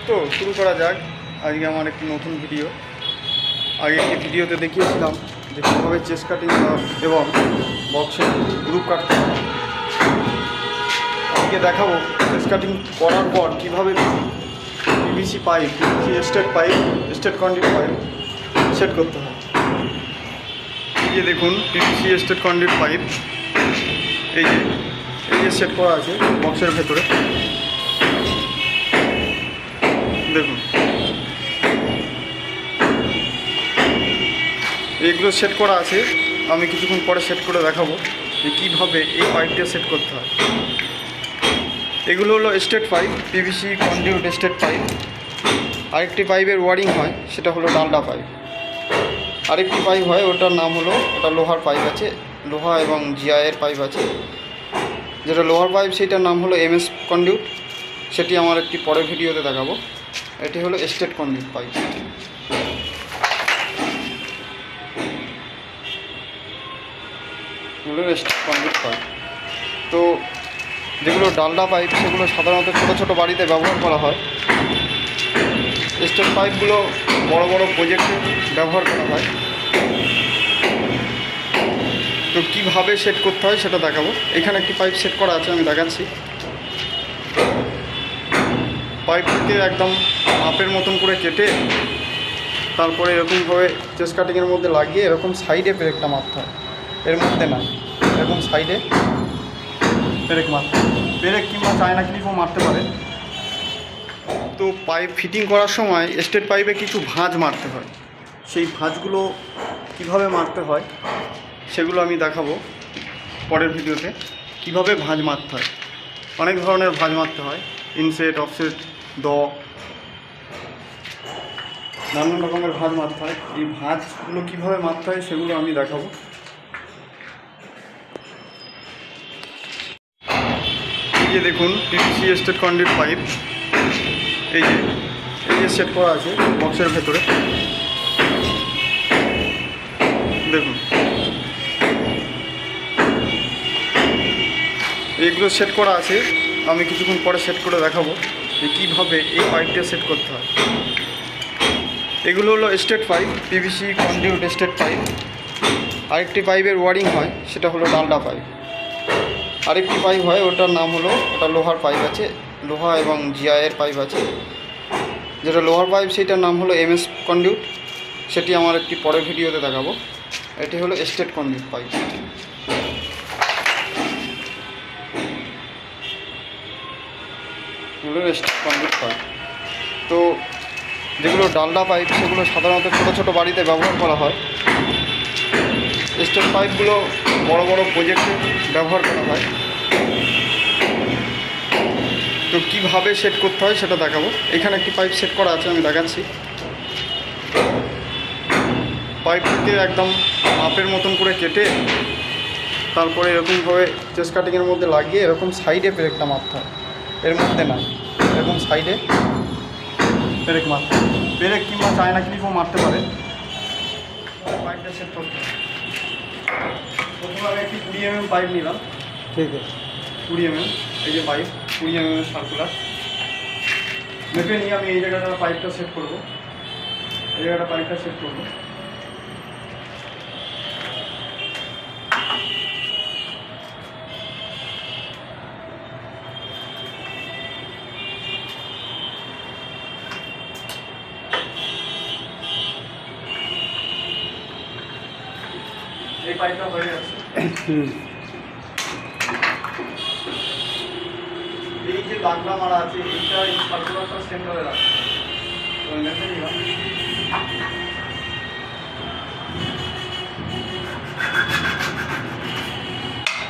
তো শুরু করা যাক আজকে আমার একটি নতুন ভিডিও। আগে একটি ভিডিওতে দেখিয়েছিলাম যে কীভাবে চেস্ট কাটিং এবং বক্সের গ্রুপ কাটতে হয়। আজকে দেখাবো চেস্ট কাটিং করার পর কীভাবে PVC pipe, state conduit pipe set করতে হয়। এই যে দেখুন পিভিসি স্টেট কন্ডুইট পাইপ, এই যে সেট করা আছে বক্সের ভেতরে। দেখুন এইগুলো সেট করা আছে, আমি কিছুক্ষণ পরে সেট করে দেখাবো যে কীভাবে এই পাইপটা সেট করতে হয়। এগুলো হলো state pipe, PVC conduit state pipe. আরেকটি পাইপের ওয়ারিং হয়, সেটা হলো ডালডা পাইপ। আরেকটি পাইপ হয়, ওটার নাম হলো, ওটা লোহার পাইপ আছে, লোহা এবং জিআইয়ের পাইপ আছে। যেটা লোহার পাইপ সেটার নাম হলো এমএস কন্ডুইট, সেটি আমার একটি পরের ভিডিওতে দেখাবো। এটি হলো state conduit pipe. State conduit pipe. তো যেগুলো ডালডা পাইপ সেগুলো সাধারণত ছোটো ছোটো বাড়িতে ব্যবহার করা হয়। স্টেট পাইপগুলো বড় বড় প্রজেক্টে ব্যবহার করা হয়। তো কীভাবে সেট করতে হয় সেটা দেখাবো। এখানে একটি পাইপ সেট করা আছে, আমি দেখাচ্ছি। পাইপকে একদম মাপের মতন করে কেটে তারপরে এরকমভাবে চেস্ট কাটিংয়ের মধ্যে লাগিয়ে এরকম সাইডে পেরেকটা মারতে হয়, এর মধ্যে না, এরকম সাইডে পেরেক মারতে হয়। পেরেক কিংবা চায়না ক্লিপও মারতে পারে। তো পাইপ ফিটিং করার সময় স্টেট পাইপে কিছু ভাঁজ মারতে হয়। সেই ভাঁজগুলো কিভাবে মারতে হয় সেগুলো আমি দেখাবো পরের ভিডিওতে। কিভাবে ভাঁজ মারতে হয়, অনেক ধরনের ভাঁজ মারতে হয়, ইনসেট, অফসেট, নানান রকমের ভাঁজ মারতে হয়। এই ভাঁজগুলো কীভাবে মারতে হয় সেগুলো আমি দেখাবো। এই যে দেখুন পিভিসি স্টেট কন্ডুইট পাইপ, এই যে সেট করা আছে বক্সের ভেতরে। দেখুন এইগুলো সেট করা আছে, আমি কিছুক্ষণ পরে সেট করে দেখাবো যে কীভাবে এই পাইপটা সেট করতে হয়। এগুলো হলো state pipe, PVC conduit state pipe. আরেকটি পাইপের ওয়ারিং হয়, সেটা হলো ডালডা পাইপ। আরেকটি পাইপ হয়, ওটার নাম হলো, ওটা লোহার পাইপ আছে, লোহা এবং জিআইয়ের পাইপ আছে। যেটা লোহার পাইপ সেটার নাম হলো এমএস কন্ডুইট, সেটি আমার একটি পরের ভিডিওতে দেখাবো। এটি হলো state conduit pipe. State conduit pipe. তো যেগুলো ডালডা পাইপ সেগুলো সাধারণত ছোটো ছোটো বাড়িতে ব্যবহার করা হয়। স্টেট পাইপগুলো বড় বড় প্রজেক্টে ব্যবহার করা হয়। তো কীভাবে সেট করতে হয় সেটা দেখাবো। এখানে একটি পাইপ সেট করা আছে, আমি দেখাচ্ছি। পাইপকে একদম মাপের মতন করে কেটে তারপরে এরকমভাবে চেস্ট কাটিংয়ের মধ্যে লাগিয়ে এরকম সাইডে পেরেকটা মারতে হয়, এর মধ্যে না, এরকম সাইডে পেরেক মারতে হয়। পেরেক কিংবা চায়না ক্লিপও মারতে পারে। পাইপটা সেট করতে হয়। প্রথমে আমি একটি 20 mm পাইপ নিলাম। ঠিক আছে, 20 mm, এই যে পাইপ 20 mm সার্কুলার মেপে নিয়ে আমি এই জায়গাটা পাইপটা সেট করবো। এই জায়গাটা পাইপটা সেট করবো। এই পাইপটা হয়ে যাচ্ছে। এই যে দাগলা মারা আছে, এইটা এই সার্কুলারটা সেন্টারে রাখছে।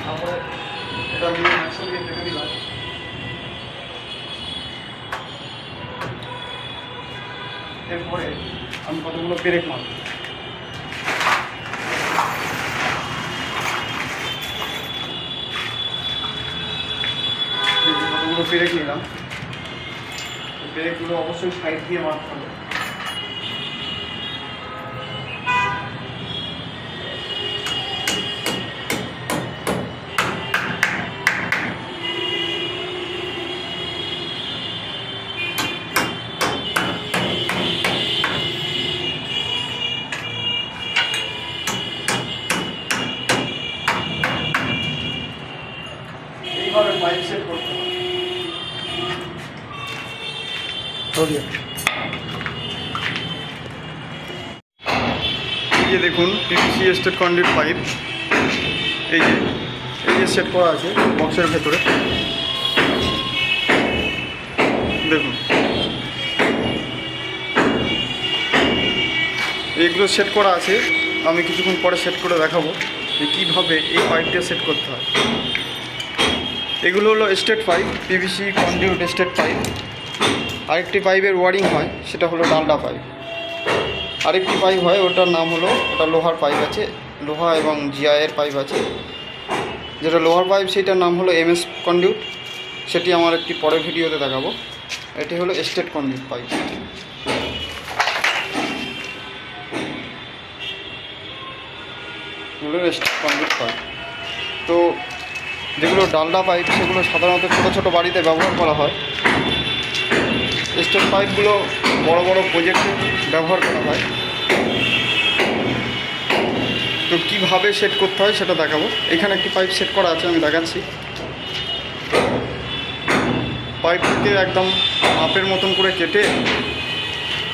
তারপরে এটা নিয়ে একসঙ্গে দেখে দিলাম। এরপরে আমি কতগুলো পেরেক মারব। কতগুলো পেরেক নিলাম, পেরেকগুলো অবশ্যই সাইড দিয়ে মারতে হবে। ওকে, এই যে দেখুন পিভিসি স্টেট কন্ডুইট পাইপ, এই যে সেট করা আছে বক্সের ভেতরে। দেখুন এইগুলো সেট করা আছে, আমি কিছুক্ষণ পরে সেট করে দেখাবো যে কীভাবে এই পাইপটা সেট করতে হয়। এগুলো হলো state pipe, PVC conduit state pipe. আরেকটি পাইপের ওয়ারিং হয়, সেটা হলো ডালডা পাইপ। আরেকটি পাইপ হয়, ওটার নাম হলো, ওটা লোহার পাইপ আছে, লোহা এবং জিআইয়ের পাইপ আছে। যেটা লোহার পাইপ সেটার নাম হলো এমএস কন্ডুইট, সেটি আমার একটি পরের ভিডিওতে দেখাবো। এটি হলো স্টেট কন্ডুইট পাইপ। এগুলো স্টেট কন্ডুইট পাইপ। তো যেগুলো ডালডা পাইপ সেগুলো সাধারণত ছোটো ছোটো বাড়িতে ব্যবহার করা হয়। স্টেট পাইপগুলো বড় বড় প্রজেক্টে ব্যবহার করা হয়। তো কীভাবে সেট করতে হয় সেটা দেখাবো। এখানে একটি পাইপ সেট করা আছে, আমি দেখাচ্ছি। পাইপটিকে একদম মাপের মতন করে কেটে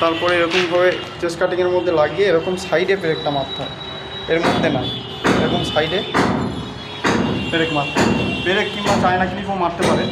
তারপরে এরকমভাবে চেস্ট কাটিংয়ের মধ্যে লাগিয়ে এরকম সাইডে পেরেকটা মারতে হয়। এর মধ্যে না, এরকম সাইডে পেরেক মারতে হয়। পেরেক কিংবা চায়না ক্লিপও মারতে পারে।